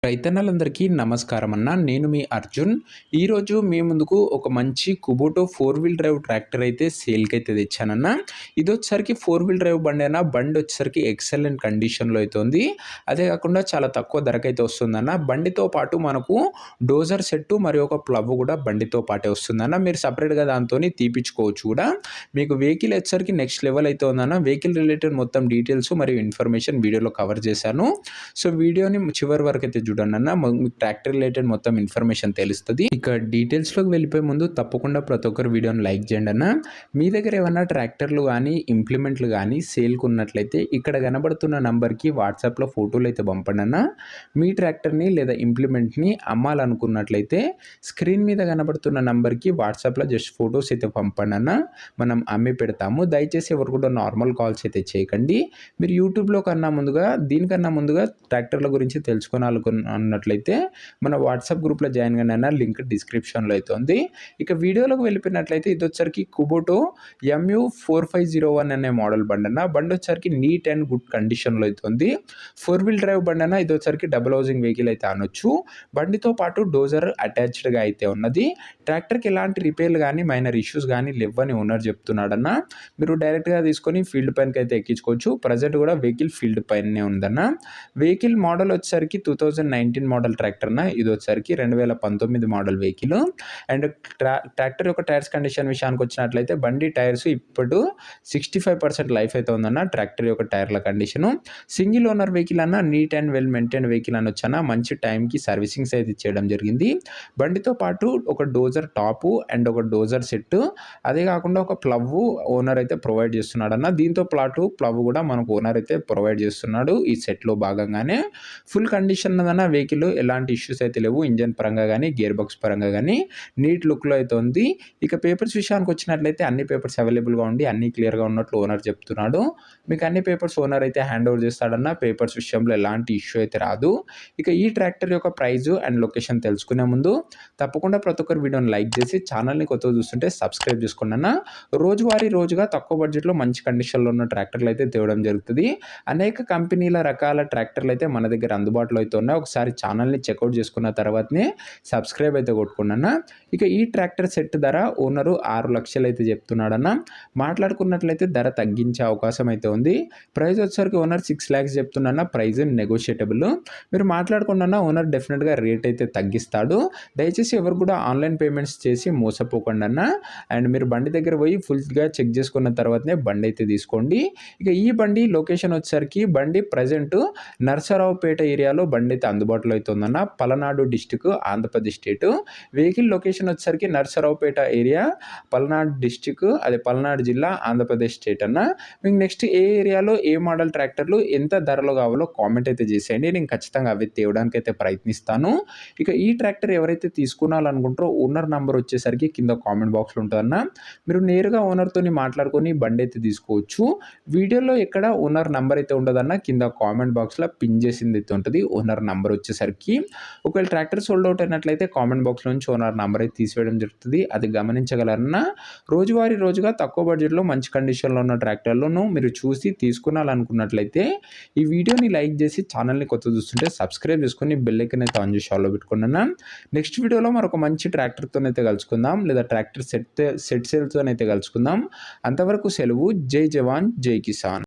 రైతన్నలందరికీ నమస్కారం అన్న. నేను మీ అర్జున్. ఈరోజు మీ ముందుకు ఒక మంచి కుబోటో 4 వీల్ డ్రైవ్ ట్రాక్టర్ అయితే సేల్‌కి అయితే తెచ్చానన్న. ఇదొచ్చేసరికి 4 వీల్ డ్రైవ్ బండి అన్న. బండి వచ్చేసరికి ఎక్సలెంట్ కండిషన్‌లో అయితే ఉంది. అదే కాకుండా చాలా తక్కువ ధరకైతే వస్తుందన్న. బండితో పాటు మనకు డోజర్ సెట్టు మరియు ఒక ప్లవ్ కూడా బండితో పాటే వస్తుందన్న. మీరు సెపరేట్‌గా దాంతోని తీపిచ్చుకోవచ్చు కూడా. మీకు వెహికల్ వచ్చేసరికి నెక్స్ట్ లెవెల్ అయితే ఉందన్న. వెహికల్ రిలేటెడ్ మొత్తం డీటెయిల్స్ మరియు ఇన్ఫర్మేషన్ వీడియోలో కవర్ చేశాను. సో వీడియోని చివరి వరకు అయితే చూడండి అన్న. మీకు ట్రాక్టర్ రిలేటెడ్ మొత్తం ఇన్ఫర్మేషన్ తెలుస్తుంది. ఇక డీటెయిల్స్లోకి వెళ్ళిపోయే ముందు తప్పకుండా ప్రతి ఒక్కరు వీడియోని లైక్ చేయండి అన్న. మీ దగ్గర ఏమన్నా ట్రాక్టర్లు కానీ ఇంప్లిమెంట్లు కానీ సేల్కి ఉన్నట్లయితే ఇక్కడ కనబడుతున్న నంబర్కి వాట్సాప్లో ఫోటోలు అయితే పంపండి అన్న. మీ ట్రాక్టర్ని లేదా ఇంప్లిమెంట్ని అమ్మాలనుకున్నట్లయితే స్క్రీన్ మీద కనబడుతున్న నంబర్కి వాట్సాప్లో జస్ట్ ఫొటోస్ అయితే పంపండి అన్న. మనం అమ్మి పెడతాము. దయచేసి ఎవరు కూడా నార్మల్ కాల్స్ అయితే చేయకండి. మీరు యూట్యూబ్లో దీనికన్నా ముందుగా ట్రాక్టర్ల గురించి తెలుసుకోవాలనుకున్నట్లయితే మన వాట్సాప్ గ్రూప్లో జాయిన్ కానీ లింక్ డిస్క్రిప్షన్లో అయితే ఉంది. ఇక వీడియోలోకి వెళ్ళిపోయినట్లయితే ఇది వచ్చరికి కుబోటో MU4501 అనే మోడల్ బండి అన్న. బండి వచ్చరికి నీట్ అండ్ గుడ్ కండిషన్లో అయితే ఉంది. 4 వీల్ డ్రైవ్ బండి అన్న. ఇది వచ్చరికి డబుల్ హౌసింగ్ వెహికల్ అయితే అనొచ్చు. బండితో పాటు డోజర్ అటాచ్డ్గా అయితే ఉన్నది. ట్రాక్టర్కి ఎలాంటి రిపేర్లు కానీ మైనర్ ఇష్యూస్ కానీ లేవని ఓనర్ చెప్తున్నాడన్న. మీరు డైరెక్ట్గా తీసుకొని ఫీల్డ్ పైనకి అయితే ఎక్కించుకోవచ్చు. ప్రజెంట్ కూడా వెహికల్ ఫీల్డ్ పైనే ఉందన్న. వెహికల్ మోడల్ వచ్చేసరికి 2019 మోడల్ ట్రాక్టర్ అన్న. ఇది వచ్చేసరికి 2019 మోడల్ వెహికల్. అండ్ ట్రాక్టర్ యొక్క టైర్స్ కండిషన్ విషయానికి వచ్చినట్లయితే బండి టైర్స్ ఇప్పుడు 65% లైఫ్ అయితే ఉందన్న. ట్రాక్టర్ యొక్క టైర్ల కండిషను సింగిల్ ఓనర్ వెహికల్ అన్న. Neat and well maintain vehicle అనొచ్చు అన్న. మంచి టైంకి సర్వీసింగ్స్ అయితే చేయడం జరిగింది. బండితో పాటు ఒక డోజర్ టాపు అండ్ ఒక డోజర్ సెట్, అదే కాకుండా ఒక ప్లవ్ ఓనర్ అయితే ప్రొవైడ్ చేస్తున్నాడన్న. దీంతో పాటు ప్లవ్ కూడా మనకు ఓనర్ అయితే ప్రొవైడ్ చేస్తున్నాడు ఈ సెట్లో భాగంగానే. ఫుల్ కండిషన్ అన్న వెహికల్. ఎలాంటి ఇష్యూస్ అయితే లేవు. ఇంజన్ పరంగా కానీ గేర్ బాక్స్ పరంగా కానీ నీట్ లుక్లో అయితే ఉంది. ఇక పేపర్స్ విషయానికి వచ్చినట్లయితే అన్ని పేపర్స్ అవైలబుల్గా ఉండి అన్ని క్లియర్గా ఉన్నట్లు ఓనర్ చెప్తున్నాడు. మీకు అన్ని పేపర్స్ ఓనర్ అయితే హ్యాండ్ ఓవర్ చేస్తాడన్న. పేపర్స్ విషయంలో ఎలాంటి ఇష్యూ అయితే రాదు. ఇక ఈ ట్రాక్టర్ యొక్క ప్రైజు అండ్ లొకేషన్ తెలుసుకునే ముందు తప్పకుండా ప్రతి ఒక్కరు వీడియోని లైక్ చేసి ఛానల్ని కొత్తగా చూస్తుంటే సబ్స్క్రైబ్ చేసుకోండి అన్న. రోజుగా తక్కువ బడ్జెట్లో మంచి కండిషన్లో ఉన్న ట్రాక్టర్లు అయితే తేవడం జరుగుతుంది. అనేక కంపెనీల రకాల ట్రాక్టర్లు అయితే మన దగ్గర అందుబాటులో అయితే ఉన్నాయి. ఒకసారి ఛానల్ని చెక్అవుట్ చేసుకున్న తర్వాతనే సబ్స్క్రైబ్ అయితే కొట్టుకున్నా. ఇక ఈ ట్రాక్టర్ సెట్ ధర ఓనరు 6 లక్షలు అయితే చెప్తున్నాడన్న. మాట్లాడుకున్నట్లయితే ధర తగ్గించే అవకాశం అయితే ఉంది. ప్రైస్ వచ్చేసరికి ఓనర్ 6 lakhs చెప్తున్నా. ప్రైస్ నెగోషియేటబుల్. మీరు మాట్లాడుకున్నా ఓనర్ డెఫినెట్గా రేట్ అయితే తగ్గిస్తాడు. దయచేసి ఎవరు కూడా ఆన్లైన్ పేమెంట్స్ చేసి మోసపోకండి అన్న. అండ్ మీరు బండి దగ్గర పోయి ఫుల్గా చెక్ చేసుకున్న తర్వాతనే బండి అయితే తీసుకోండి. ఇక ఈ బండి లొకేషన్ వచ్చేసరికి బండి ప్రజెంట్ నర్సరావుపేట ఏరియాలో బండి అయితే అందుబాటులో అయితే ఉందన్న. Palnadu district, Andhra Pradesh state. Vehicle location వచ్చేసరికి నర్సరావుపేట ఏరియా, పల్నాడు డిస్టిక్, అదే పల్నాడు జిల్లా, ఆంధ్రప్రదేశ్ స్టేట్ అన్న. మీకు నెక్స్ట్ ఏ ఏరియాలో ఏ మోడల్ ట్రాక్టర్లు ఎంత ధరలో కావాలో కామెంట్ అయితే చేసేయండి. నేను ఖచ్చితంగా అవి తేవడానికి అయితే ప్రయత్నిస్తాను. ఇక ఈ ట్రాక్టర్ ఎవరైతే తీసుకోవాలనుకుంటారో ఓనర్ నెంబర్ వచ్చేసరికి కింద కామెంట్ బాక్స్లో ఉంటుందన్న. మీరు నేరుగా ఓనర్తో మాట్లాడుకొని బండి అయితే తీసుకోవచ్చు. వీడియోలో ఎక్కడ ఓనర్ నెంబర్ అయితే ఉండదన్న. కింద కామెంట్ బాక్స్లో పిన్ చేసింది అయితే ఉంటుంది ఓనర్ నెంబర్ వచ్చేసరికి. ఒకవేళ ట్రాక్టర్ సోల్డ్ అవుట్ అయినట్లయితే కామెంట్ బాక్స్లో నుంచి ఓనర్ నెంబర్ అయితే తీసివేయడం జరుగుతుంది. అది గమనించగలరన్న. రోజుగా తక్కువ బడ్జెట్లో మంచి కండిషన్లో ఉన్న ట్రాక్టర్లను మీరు చూసి తీసుకున్నాలనుకున్నట్లయితే ఈ వీడియోని లైక్ చేసి ఛానల్ని కొత్త చూస్తుంటే సబ్స్క్రైబ్ చేసుకొని బెల్ ఐకాన్ అయితే ఆన్ చేసి ఆల్లో పెట్టుకున్నాను. నెక్స్ట్ వీడియోలో మరొక మంచి ట్రాక్టర్తోనైతే కలుసుకుందాం, లేదా ట్రాక్టర్ సెట్ సేల్తోనైతే కలుసుకుందాం. అంతవరకు సెలవు. జై జవాన్ జై కిసాన్.